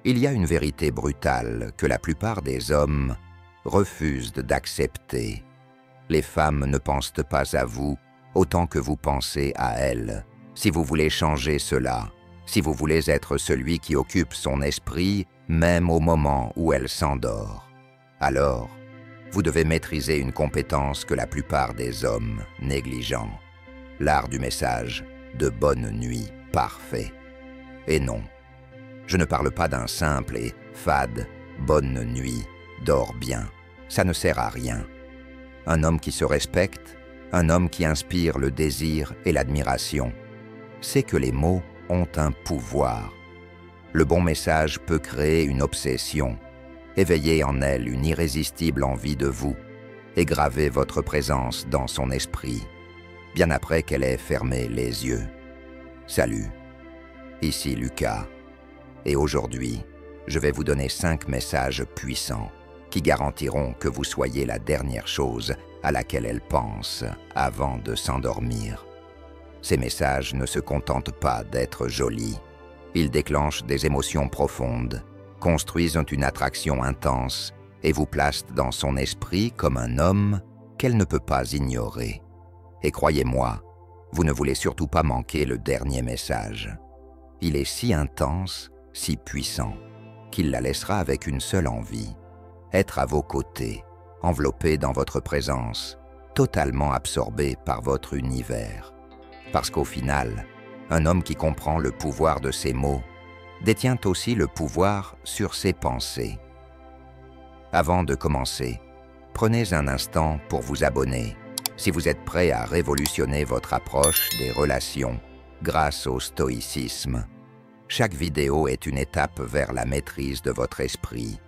Il y a une vérité brutale que la plupart des hommes refusent d'accepter. Les femmes ne pensent pas à vous autant que vous pensez à elles. Si vous voulez changer cela, si vous voulez être celui qui occupe son esprit, même au moment où elle s'endort, alors vous devez maîtriser une compétence que la plupart des hommes négligent. L'art du message de bonne nuit parfait. Et non, je ne parle pas d'un simple et fade « bonne nuit, dors bien ». Ça ne sert à rien. Un homme qui se respecte, un homme qui inspire le désir et l'admiration, sait que les mots ont un pouvoir. Le bon message peut créer une obsession, éveiller en elle une irrésistible envie de vous et graver votre présence dans son esprit, bien après qu'elle ait fermé les yeux. Salut, ici Lucas, et aujourd'hui, je vais vous donner 5 messages puissants qui garantiront que vous soyez la dernière chose à laquelle elle pense avant de s'endormir. Ces messages ne se contentent pas d'être jolis. Ils déclenchent des émotions profondes, construisent une attraction intense et vous placent dans son esprit comme un homme qu'elle ne peut pas ignorer. Et croyez-moi, vous ne voulez surtout pas manquer le dernier message. Il est si intense, si puissant, qu'il la laissera avec une seule envie: être à vos côtés, enveloppé dans votre présence, totalement absorbé par votre univers. Parce qu'au final, un homme qui comprend le pouvoir de ses mots détient aussi le pouvoir sur ses pensées. Avant de commencer, prenez un instant pour vous abonner si vous êtes prêt à révolutionner votre approche des relations grâce au stoïcisme. Chaque vidéo est une étape vers la maîtrise de votre esprit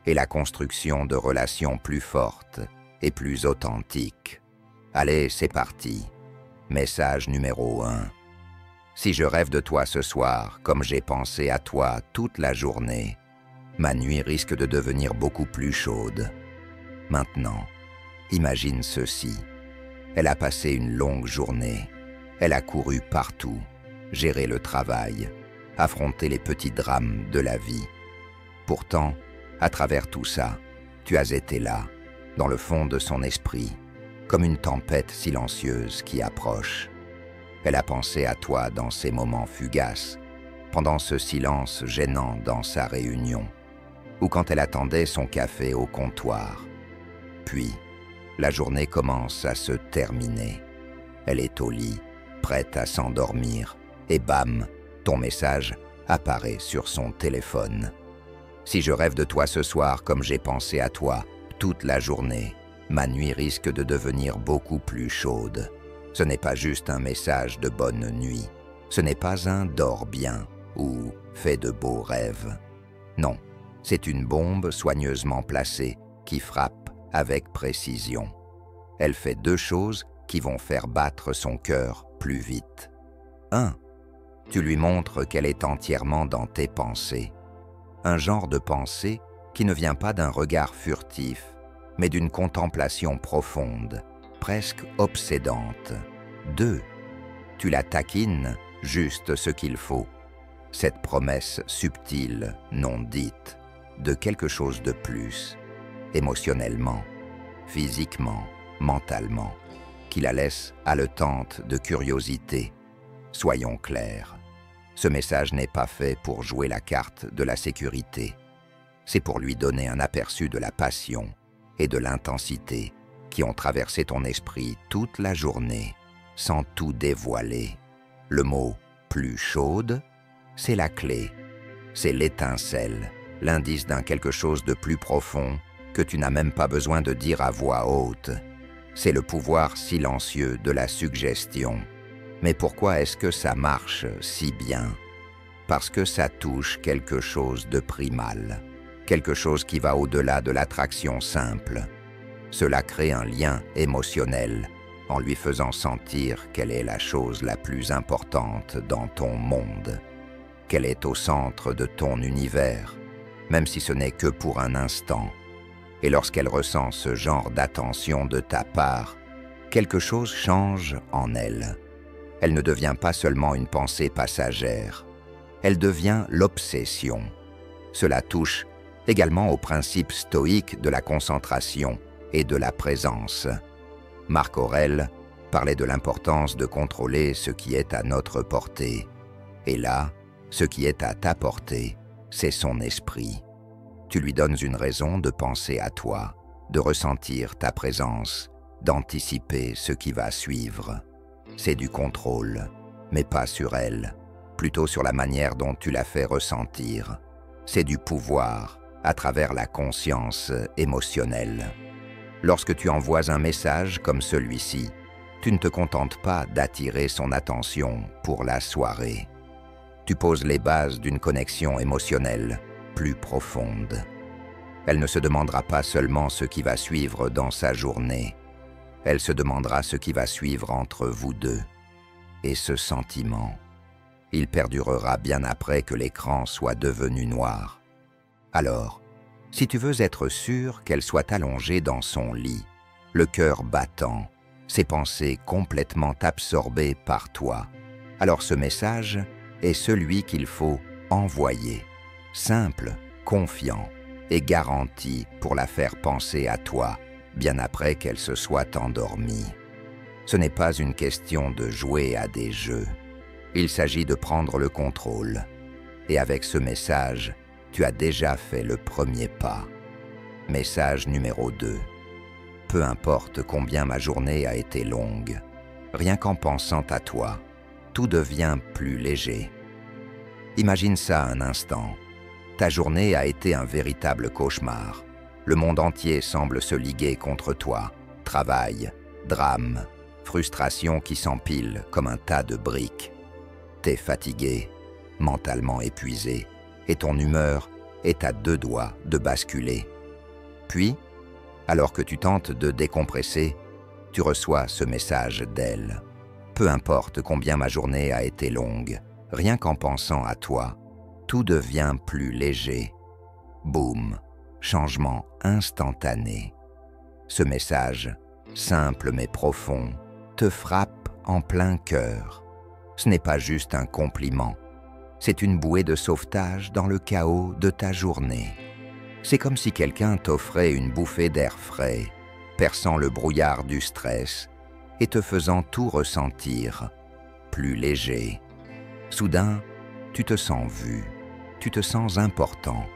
et la construction de relations plus fortes et plus authentiques. Allez, c'est parti. Message numéro 1. Si je rêve de toi ce soir, comme j'ai pensé à toi toute la journée, ma nuit risque de devenir beaucoup plus chaude. Maintenant, imagine ceci. Elle a passé une longue journée. Elle a couru partout, géré le travail, affronté les petits drames de la vie. Pourtant, à travers tout ça, tu as été là, dans le fond de son esprit, comme une tempête silencieuse qui approche. Elle a pensé à toi dans ces moments fugaces, pendant ce silence gênant dans sa réunion, ou quand elle attendait son café au comptoir. Puis, la journée commence à se terminer. Elle est au lit, prête à s'endormir, et bam, ton message apparaît sur son téléphone. Si je rêve de toi ce soir comme j'ai pensé à toi toute la journée, ma nuit risque de devenir beaucoup plus chaude. Ce n'est pas juste un message de bonne nuit. Ce n'est pas un dors bien ou fais de beaux rêves. Non, c'est une bombe soigneusement placée qui frappe avec précision. Elle fait 2 choses qui vont faire battre son cœur plus vite. 1. Tu lui montres qu'elle est entièrement dans tes pensées. Un genre de pensée qui ne vient pas d'un regard furtif, mais d'une contemplation profonde, presque obsédante. 2. Tu la taquines juste ce qu'il faut. Cette promesse subtile, non dite, de quelque chose de plus, émotionnellement, physiquement, mentalement, qui la laisse haletante de curiosité. Soyons clairs, ce message n'est pas fait pour jouer la carte de la sécurité. C'est pour lui donner un aperçu de la passion et de l'intensité qui ont traversé ton esprit toute la journée, sans tout dévoiler. Le mot « plus chaude », c'est la clé, c'est l'étincelle, l'indice d'un quelque chose de plus profond que tu n'as même pas besoin de dire à voix haute. C'est le pouvoir silencieux de la suggestion. Mais pourquoi est-ce que ça marche si bien? Parce que ça touche quelque chose de primal, quelque chose qui va au-delà de l'attraction simple. Cela crée un lien émotionnel en lui faisant sentir qu'elle est la chose la plus importante dans ton monde, qu'elle est au centre de ton univers, même si ce n'est que pour un instant. Et lorsqu'elle ressent ce genre d'attention de ta part, quelque chose change en elle. Elle ne devient pas seulement une pensée passagère, elle devient l'obsession. Cela touche également au principe stoïque de la concentration et de la présence. Marc Aurèle parlait de l'importance de contrôler ce qui est à notre portée. Et là, ce qui est à ta portée, c'est son esprit. Tu lui donnes une raison de penser à toi, de ressentir ta présence, d'anticiper ce qui va suivre. C'est du contrôle, mais pas sur elle, plutôt sur la manière dont tu la fais ressentir. C'est du pouvoir à travers la conscience émotionnelle. Lorsque tu envoies un message comme celui-ci, tu ne te contentes pas d'attirer son attention pour la soirée. Tu poses les bases d'une connexion émotionnelle plus profonde. Elle ne se demandera pas seulement ce qui va suivre dans sa journée, elle se demandera ce qui va suivre entre vous deux. Et ce sentiment, il perdurera bien après que l'écran soit devenu noir. Alors, si tu veux être sûr qu'elle soit allongée dans son lit, le cœur battant, ses pensées complètement absorbées par toi, alors ce message est celui qu'il faut envoyer, simple, confiant et garanti pour la faire penser à toi, bien après qu'elle se soit endormie. Ce n'est pas une question de jouer à des jeux. Il s'agit de prendre le contrôle. Et avec ce message, tu as déjà fait le premier pas. Message numéro 2. Peu importe combien ma journée a été longue, rien qu'en pensant à toi, tout devient plus léger. Imagine ça un instant. Ta journée a été un véritable cauchemar. Le monde entier semble se liguer contre toi. Travail, drame, frustration qui s'empile comme un tas de briques. T'es fatigué, mentalement épuisé, et ton humeur est à 2 doigts de basculer. Puis, alors que tu tentes de décompresser, tu reçois ce message d'elle. Peu importe combien ma journée a été longue, rien qu'en pensant à toi, tout devient plus léger. Boum, changement instantané. Ce message, simple mais profond, te frappe en plein cœur. Ce n'est pas juste un compliment, c'est une bouée de sauvetage dans le chaos de ta journée. C'est comme si quelqu'un t'offrait une bouffée d'air frais, perçant le brouillard du stress et te faisant tout ressentir, plus léger. Soudain, tu te sens vu, tu te sens important,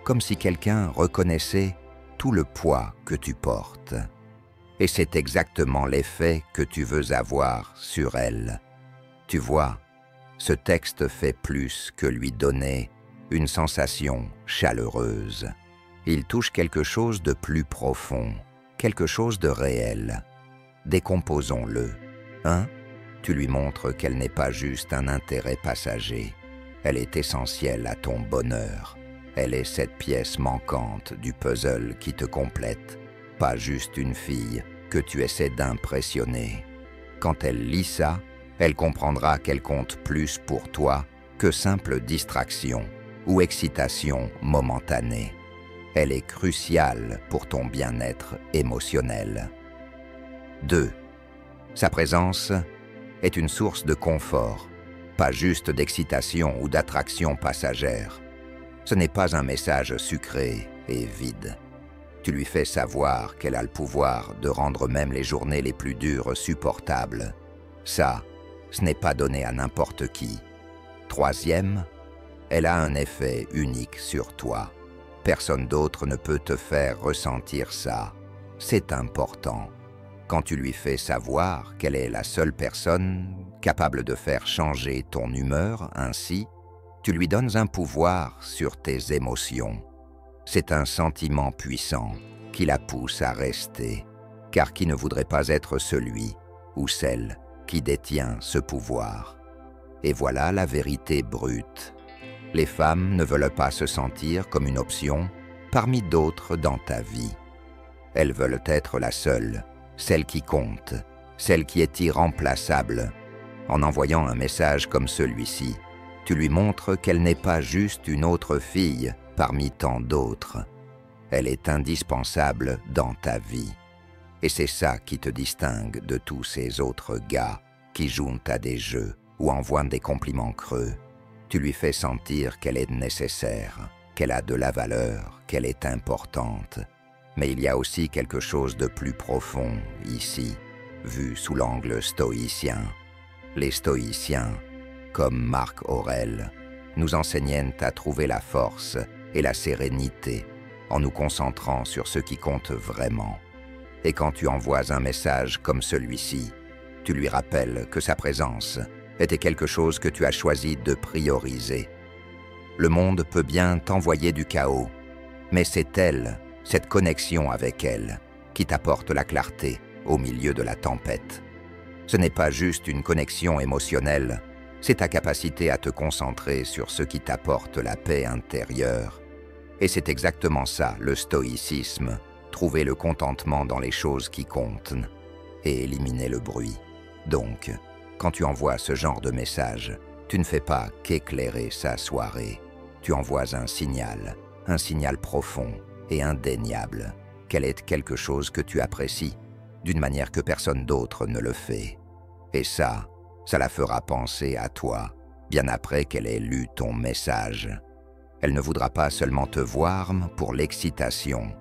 comme si quelqu'un reconnaissait tout le poids que tu portes. Et c'est exactement l'effet que tu veux avoir sur elle. Tu vois, ce texte fait plus que lui donner une sensation chaleureuse. Il touche quelque chose de plus profond, quelque chose de réel. Décomposons-le. 1. Tu lui montres qu'elle n'est pas juste un intérêt passager. Elle est essentielle à ton bonheur. Elle est cette pièce manquante du puzzle qui te complète, pas juste une fille que tu essaies d'impressionner. Quand elle lit ça, elle comprendra qu'elle compte plus pour toi que simple distraction ou excitation momentanée. Elle est cruciale pour ton bien-être émotionnel. 2. Sa présence est une source de confort, pas juste d'excitation ou d'attraction passagère. Ce n'est pas un message sucré et vide. Tu lui fais savoir qu'elle a le pouvoir de rendre même les journées les plus dures supportables. Ça, ce n'est pas donné à n'importe qui. 3e, elle a un effet unique sur toi. Personne d'autre ne peut te faire ressentir ça. C'est important. Quand tu lui fais savoir qu'elle est la seule personne capable de faire changer ton humeur ainsi, tu lui donnes un pouvoir sur tes émotions. C'est un sentiment puissant qui la pousse à rester, car qui ne voudrait pas être celui ou celle qui détient ce pouvoir? Et voilà la vérité brute. Les femmes ne veulent pas se sentir comme une option parmi d'autres dans ta vie. Elles veulent être la seule, celle qui compte, celle qui est irremplaçable. En envoyant un message comme celui-ci, tu lui montres qu'elle n'est pas juste une autre fille parmi tant d'autres. Elle est indispensable dans ta vie. Et c'est ça qui te distingue de tous ces autres gars qui jouent à des jeux ou envoient des compliments creux. Tu lui fais sentir qu'elle est nécessaire, qu'elle a de la valeur, qu'elle est importante. Mais il y a aussi quelque chose de plus profond ici, vu sous l'angle stoïcien. Les stoïciens, comme Marc Aurèle, nous enseignent à trouver la force et la sérénité en nous concentrant sur ce qui compte vraiment. Et quand tu envoies un message comme celui-ci, tu lui rappelles que sa présence était quelque chose que tu as choisi de prioriser. Le monde peut bien t'envoyer du chaos, mais c'est elle, cette connexion avec elle, qui t'apporte la clarté au milieu de la tempête. Ce n'est pas juste une connexion émotionnelle, c'est ta capacité à te concentrer sur ce qui t'apporte la paix intérieure. Et c'est exactement ça, le stoïcisme, trouver le contentement dans les choses qui comptent et éliminer le bruit. Donc, quand tu envoies ce genre de message, tu ne fais pas qu'éclairer sa soirée. Tu envoies un signal profond et indéniable, qu'elle est quelque chose que tu apprécies, d'une manière que personne d'autre ne le fait. Et ça la fera penser à toi, bien après qu'elle ait lu ton message. Elle ne voudra pas seulement te voir pour l'excitation.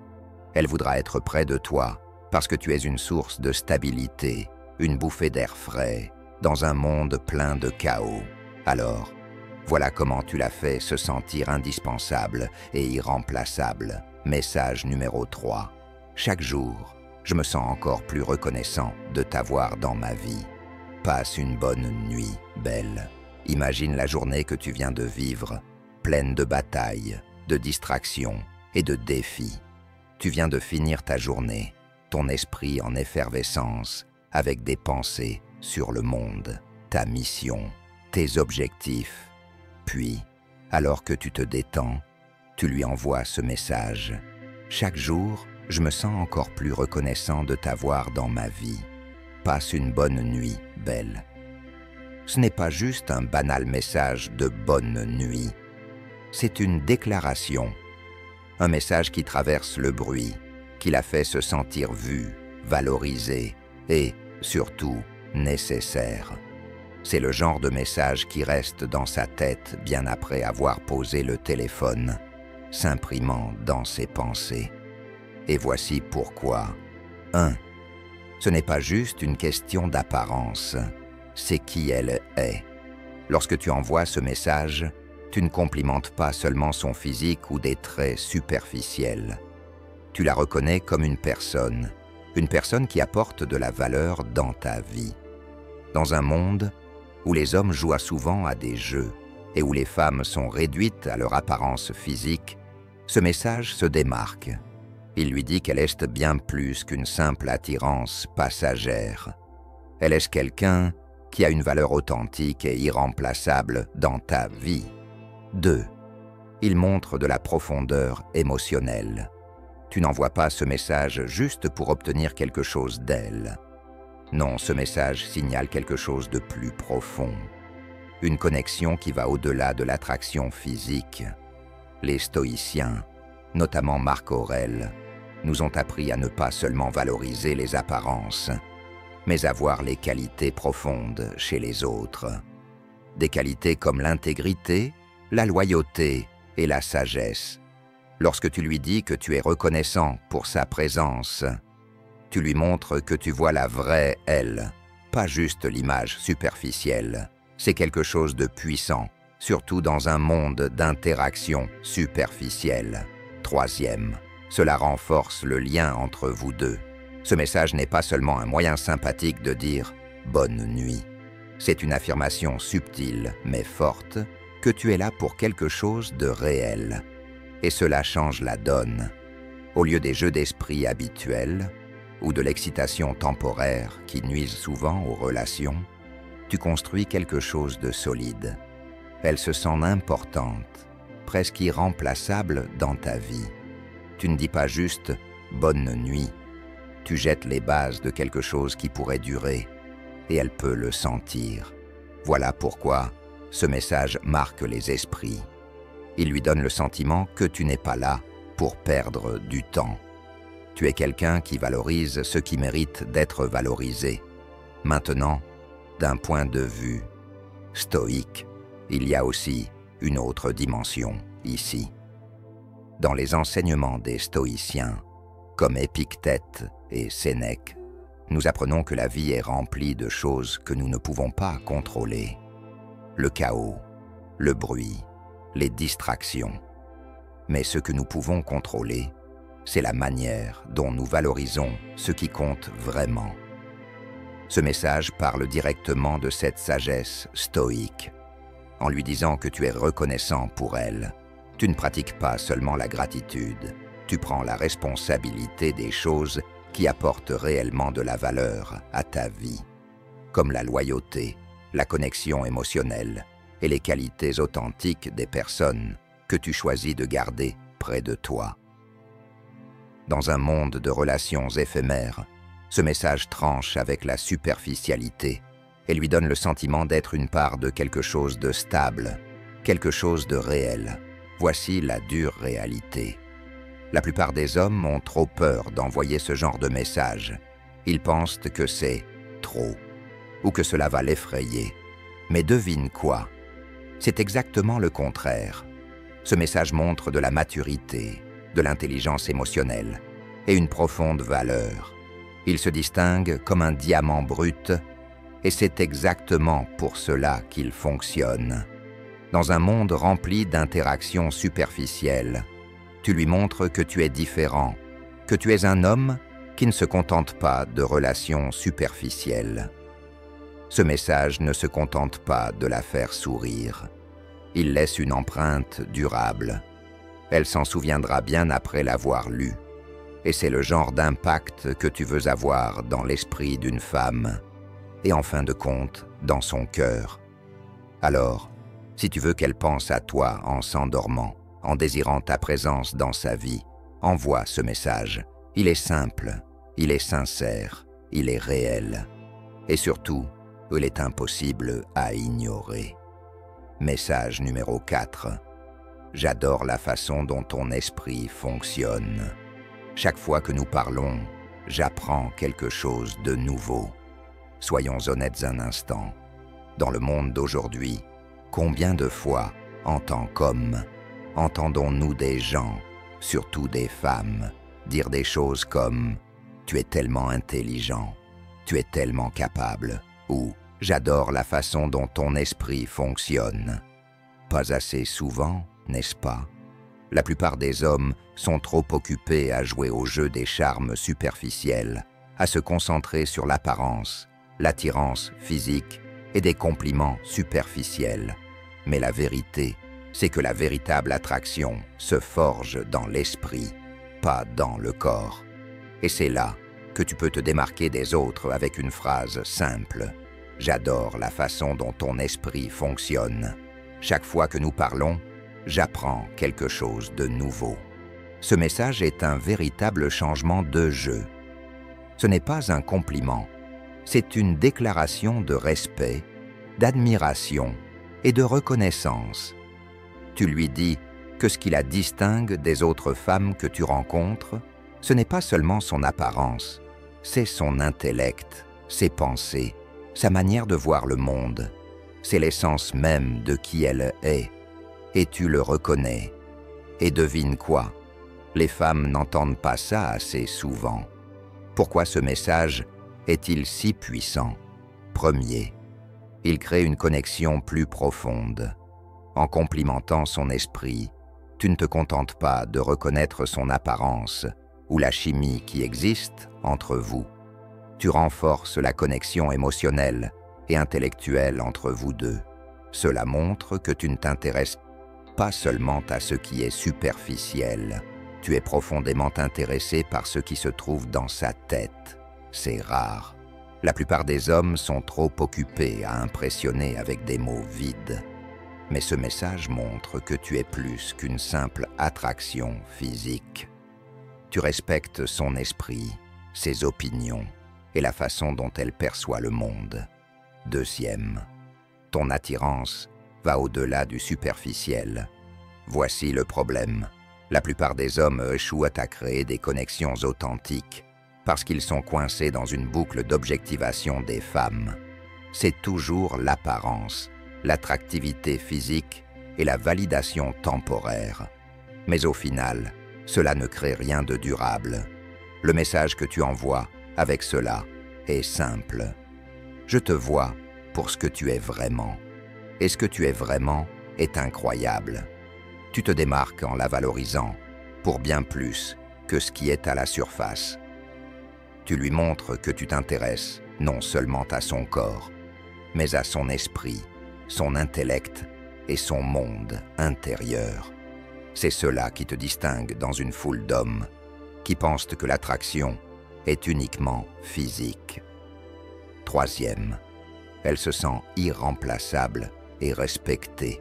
Elle voudra être près de toi parce que tu es une source de stabilité, une bouffée d'air frais, dans un monde plein de chaos. Alors, voilà comment tu la fais se sentir indispensable et irremplaçable. Message numéro 3. Chaque jour, je me sens encore plus reconnaissant de t'avoir dans ma vie. Passe une bonne nuit, belle. Imagine la journée que tu viens de vivre, pleine de batailles, de distractions et de défis. Tu viens de finir ta journée, ton esprit en effervescence, avec des pensées sur le monde, ta mission, tes objectifs. Puis, alors que tu te détends, tu lui envoies ce message. Chaque jour, je me sens encore plus reconnaissant de t'avoir dans ma vie. Passe une bonne nuit, belle. Ce n'est pas juste un banal message de bonne nuit. C'est une déclaration, un message qui traverse le bruit, qui la fait se sentir vue, valorisée et, surtout, nécessaire. C'est le genre de message qui reste dans sa tête bien après avoir posé le téléphone, s'imprimant dans ses pensées. Et voici pourquoi. 1. Ce n'est pas juste une question d'apparence, c'est qui elle est. Lorsque tu envoies ce message, tu ne complimentes pas seulement son physique ou des traits superficiels. Tu la reconnais comme une personne qui apporte de la valeur dans ta vie. Dans un monde où les hommes jouent souvent à des jeux et où les femmes sont réduites à leur apparence physique, ce message se démarque. Il lui dit qu'elle est bien plus qu'une simple attirance passagère. Elle est quelqu'un qui a une valeur authentique et irremplaçable dans ta vie. 2. Il montre de la profondeur émotionnelle. Tu n'envoies pas ce message juste pour obtenir quelque chose d'elle. Non, ce message signale quelque chose de plus profond. Une connexion qui va au-delà de l'attraction physique. Les stoïciens, notamment Marc Aurèle, nous ont appris à ne pas seulement valoriser les apparences, mais à voir les qualités profondes chez les autres. Des qualités comme l'intégrité, la loyauté et la sagesse. Lorsque tu lui dis que tu es reconnaissant pour sa présence, tu lui montres que tu vois la vraie elle, pas juste l'image superficielle. C'est quelque chose de puissant, surtout dans un monde d'interactions superficielles. 3. Cela renforce le lien entre vous deux. Ce message n'est pas seulement un moyen sympathique de dire « bonne nuit ». C'est une affirmation subtile mais forte que tu es là pour quelque chose de réel. Et cela change la donne. Au lieu des jeux d'esprit habituels ou de l'excitation temporaire qui nuisent souvent aux relations, tu construis quelque chose de solide. Elle se sent importante, presque irremplaçable dans ta vie. Tu ne dis pas juste « bonne nuit », tu jettes les bases de quelque chose qui pourrait durer, et elle peut le sentir. Voilà pourquoi ce message marque les esprits. Il lui donne le sentiment que tu n'es pas là pour perdre du temps. Tu es quelqu'un qui valorise ce qui mérite d'être valorisé. Maintenant, d'un point de vue stoïque, il y a aussi une autre dimension ici. Dans les enseignements des stoïciens, comme Épictète et Sénèque, nous apprenons que la vie est remplie de choses que nous ne pouvons pas contrôler. Le chaos, le bruit, les distractions. Mais ce que nous pouvons contrôler, c'est la manière dont nous valorisons ce qui compte vraiment. Ce message parle directement de cette sagesse stoïque. En lui disant que tu es reconnaissant pour elle, tu ne pratiques pas seulement la gratitude, tu prends la responsabilité des choses qui apportent réellement de la valeur à ta vie, comme la loyauté, la connexion émotionnelle et les qualités authentiques des personnes que tu choisis de garder près de toi. Dans un monde de relations éphémères, ce message tranche avec la superficialité et lui donne le sentiment d'être une part de quelque chose de stable, quelque chose de réel. Voici la dure réalité. La plupart des hommes ont trop peur d'envoyer ce genre de message. Ils pensent que c'est trop, ou que cela va l'effrayer. Mais devine quoi? C'est exactement le contraire. Ce message montre de la maturité, de l'intelligence émotionnelle et une profonde valeur. Il se distingue comme un diamant brut et c'est exactement pour cela qu'il fonctionne. Dans un monde rempli d'interactions superficielles, tu lui montres que tu es différent, que tu es un homme qui ne se contente pas de relations superficielles. Ce message ne se contente pas de la faire sourire. Il laisse une empreinte durable. Elle s'en souviendra bien après l'avoir lu. Et c'est le genre d'impact que tu veux avoir dans l'esprit d'une femme, et en fin de compte, dans son cœur. Alors, si tu veux qu'elle pense à toi en s'endormant, en désirant ta présence dans sa vie, envoie ce message. Il est simple, il est sincère, il est réel. Et surtout, il est impossible à ignorer. Message numéro 4. J'adore la façon dont ton esprit fonctionne. Chaque fois que nous parlons, j'apprends quelque chose de nouveau. Soyons honnêtes un instant. Dans le monde d'aujourd'hui, combien de fois, en tant qu'hommes, entendons-nous des gens, surtout des femmes, dire des choses comme « tu es tellement intelligent »,« tu es tellement capable » ou « j'adore la façon dont ton esprit fonctionne ». Pas assez souvent, n'est-ce pas? La plupart des hommes sont trop occupés à jouer au jeu des charmes superficiels, à se concentrer sur l'apparence, l'attirance physique et des compliments superficiels. Mais la vérité, c'est que la véritable attraction se forge dans l'esprit, pas dans le corps. Et c'est là que tu peux te démarquer des autres avec une phrase simple. J'adore la façon dont ton esprit fonctionne. Chaque fois que nous parlons, j'apprends quelque chose de nouveau. Ce message est un véritable changement de jeu. Ce n'est pas un compliment, c'est une déclaration de respect, d'admiration et de reconnaissance. Tu lui dis que ce qui la distingue des autres femmes que tu rencontres, ce n'est pas seulement son apparence, c'est son intellect, ses pensées, sa manière de voir le monde. C'est l'essence même de qui elle est. Et tu le reconnais. Et devine quoi? Les femmes n'entendent pas ça assez souvent. Pourquoi ce message est-il si puissant? Premier, il crée une connexion plus profonde. En complimentant son esprit, tu ne te contentes pas de reconnaître son apparence ou la chimie qui existe entre vous. Tu renforces la connexion émotionnelle et intellectuelle entre vous deux. Cela montre que tu ne t'intéresses pas seulement à ce qui est superficiel. Tu es profondément intéressé par ce qui se trouve dans sa tête. C'est rare. La plupart des hommes sont trop occupés à impressionner avec des mots vides. Mais ce message montre que tu es plus qu'une simple attraction physique. Tu respectes son esprit, ses opinions et la façon dont elle perçoit le monde. Deuxième, ton attirance va au-delà du superficiel. Voici le problème. La plupart des hommes échouent à créer des connexions authentiques parce qu'ils sont coincés dans une boucle d'objectivation des femmes. C'est toujours l'apparence, l'attractivité physique et la validation temporaire. Mais au final, cela ne crée rien de durable. Le message que tu envoies avec cela est simple. Je te vois pour ce que tu es vraiment. Et ce que tu es vraiment est incroyable. Tu te démarques en la valorisant pour bien plus que ce qui est à la surface. Tu lui montres que tu t'intéresses non seulement à son corps, mais à son esprit, son intellect et son monde intérieur. C'est cela qui te distingue dans une foule d'hommes qui pensent que l'attraction est uniquement physique. Troisième, elle se sent irremplaçable et respectée.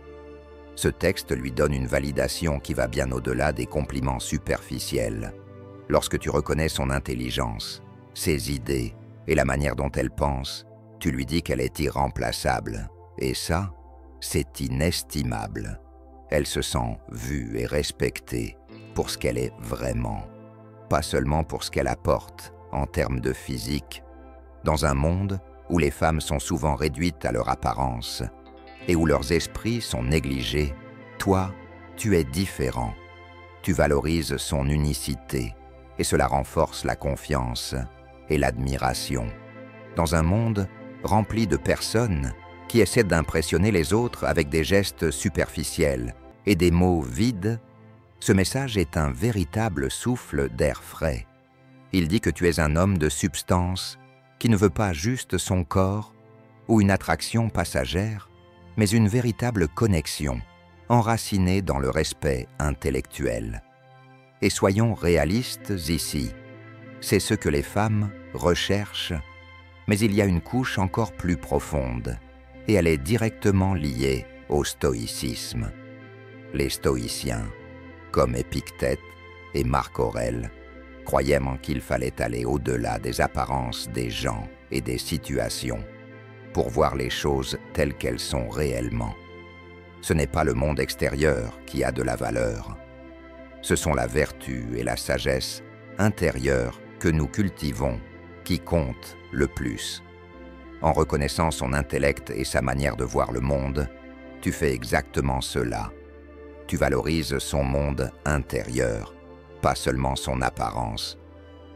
Ce texte lui donne une validation qui va bien au-delà des compliments superficiels. Lorsque tu reconnais son intelligence, ses idées et la manière dont elle pense, tu lui dis qu'elle est irremplaçable. Et ça, c'est inestimable. Elle se sent vue et respectée pour ce qu'elle est vraiment, pas seulement pour ce qu'elle apporte en termes de physique. Dans un monde où les femmes sont souvent réduites à leur apparence et où leurs esprits sont négligés, toi, tu es différent. Tu valorises son unicité et cela renforce la confiance et l'admiration. Dans un monde rempli de personnes qui essaient d'impressionner les autres avec des gestes superficiels et des mots vides, ce message est un véritable souffle d'air frais. Il dit que tu es un homme de substance qui ne veut pas juste son corps ou une attraction passagère, mais une véritable connexion, enracinée dans le respect intellectuel. Et soyons réalistes ici, c'est ce que les femmes recherchent, mais il y a une couche encore plus profonde, et elle est directement liée au stoïcisme. Les stoïciens, comme Épictète et Marc Aurèle, croyaient qu'il fallait aller au-delà des apparences des gens et des situations pour voir les choses telles qu'elles sont réellement. Ce n'est pas le monde extérieur qui a de la valeur. Ce sont la vertu et la sagesse intérieure que nous cultivons qui comptent le plus. En reconnaissant son intellect et sa manière de voir le monde, tu fais exactement cela. Tu valorises son monde intérieur, pas seulement son apparence.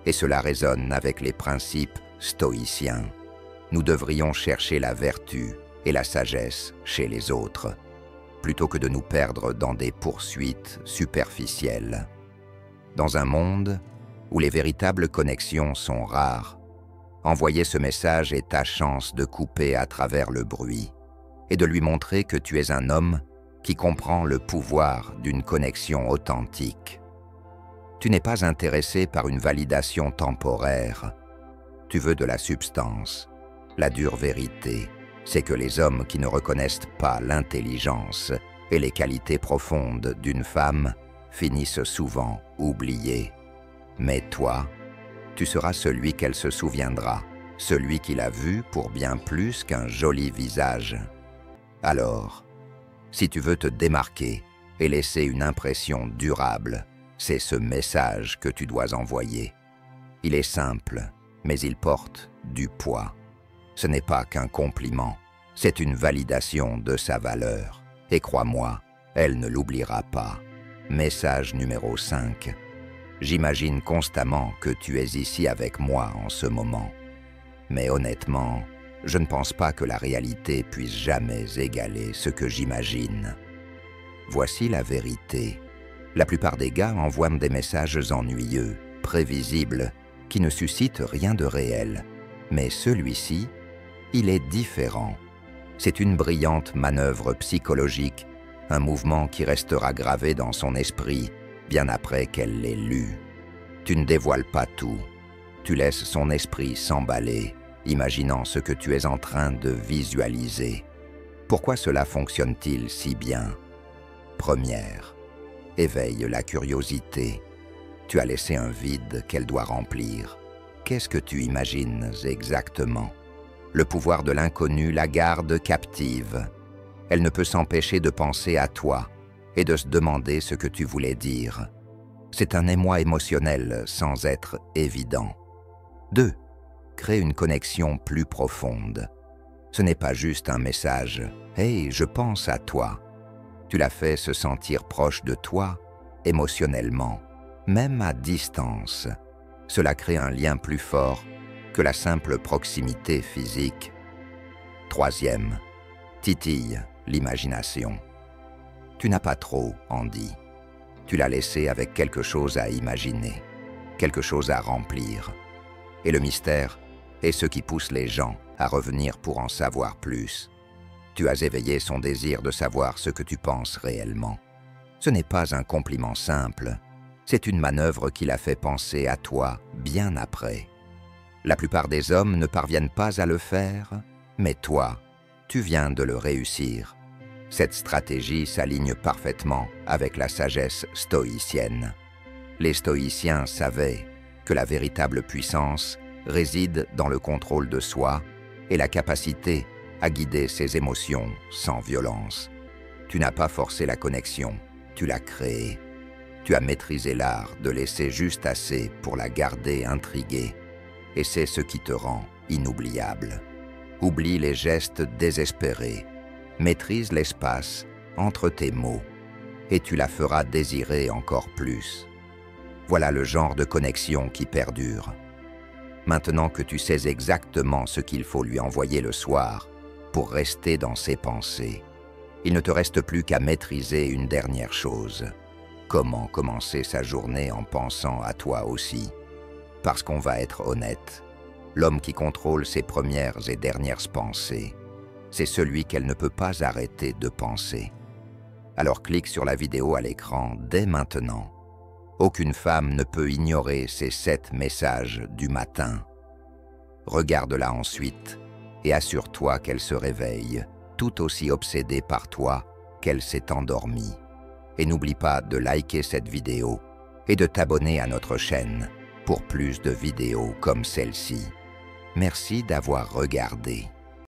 Et cela résonne avec les principes stoïciens. Nous devrions chercher la vertu et la sagesse chez les autres, plutôt que de nous perdre dans des poursuites superficielles. Dans un monde où les véritables connexions sont rares, envoyer ce message est ta chance de couper à travers le bruit et de lui montrer que tu es un homme qui comprend le pouvoir d'une connexion authentique. Tu n'es pas intéressé par une validation temporaire. Tu veux de la substance. La dure vérité, c'est que les hommes qui ne reconnaissent pas l'intelligence et les qualités profondes d'une femme finissent souvent oubliés. Mais toi, tu seras celui qu'elle se souviendra, celui qui l'a vu pour bien plus qu'un joli visage. Alors, si tu veux te démarquer et laisser une impression durable, c'est ce message que tu dois envoyer. Il est simple, mais il porte du poids. Ce n'est pas qu'un compliment, c'est une validation de sa valeur. Et crois-moi, elle ne l'oubliera pas. Message numéro 5. J'imagine constamment que tu es ici avec moi en ce moment. Mais honnêtement, je ne pense pas que la réalité puisse jamais égaler ce que j'imagine. Voici la vérité. La plupart des gars envoient des messages ennuyeux, prévisibles, qui ne suscitent rien de réel. Mais celui-ci, il est différent. C'est une brillante manœuvre psychologique, un mouvement qui restera gravé dans son esprit bien après qu'elle l'ait lu. Tu ne dévoiles pas tout. Tu laisses son esprit s'emballer, imaginant ce que tu es en train de visualiser. Pourquoi cela fonctionne-t-il si bien? Première, éveille la curiosité. Tu as laissé un vide qu'elle doit remplir. Qu'est-ce que tu imagines exactement? Le pouvoir de l'inconnu la garde captive. Elle ne peut s'empêcher de penser à toi et de se demander ce que tu voulais dire. C'est un émoi émotionnel sans être évident. 2. Crée une connexion plus profonde. Ce n'est pas juste un message « Hey, je pense à toi ». Tu la fais se sentir proche de toi émotionnellement, même à distance. Cela crée un lien plus fort que la simple proximité physique. Troisième, titille l'imagination. Tu n'as pas trop en dit. Tu l'as laissé avec quelque chose à imaginer, quelque chose à remplir. Et le mystère est ce qui pousse les gens à revenir pour en savoir plus. Tu as éveillé son désir de savoir ce que tu penses réellement. Ce n'est pas un compliment simple, c'est une manœuvre qui l'a fait penser à toi bien après. La plupart des hommes ne parviennent pas à le faire, mais toi, tu viens de le réussir. Cette stratégie s'aligne parfaitement avec la sagesse stoïcienne. Les stoïciens savaient que la véritable puissance réside dans le contrôle de soi et la capacité à guider ses émotions sans violence. Tu n'as pas forcé la connexion, tu l'as créée. Tu as maîtrisé l'art de laisser juste assez pour la garder intriguée. Et c'est ce qui te rend inoubliable. Oublie les gestes désespérés. Maîtrise l'espace entre tes mots. Et tu la feras désirer encore plus. Voilà le genre de connexion qui perdure. Maintenant que tu sais exactement ce qu'il faut lui envoyer le soir pour rester dans ses pensées, il ne te reste plus qu'à maîtriser une dernière chose. Comment commencer sa journée en pensant à toi aussi? Parce qu'on va être honnête, l'homme qui contrôle ses premières et dernières pensées, c'est celui qu'elle ne peut pas arrêter de penser. Alors clique sur la vidéo à l'écran dès maintenant. Aucune femme ne peut ignorer ces 7 messages du matin. Regarde-la ensuite et assure-toi qu'elle se réveille, tout aussi obsédée par toi qu'elle s'est endormie. Et n'oublie pas de liker cette vidéo et de t'abonner à notre chaîne pour plus de vidéos comme celle-ci. Merci d'avoir regardé.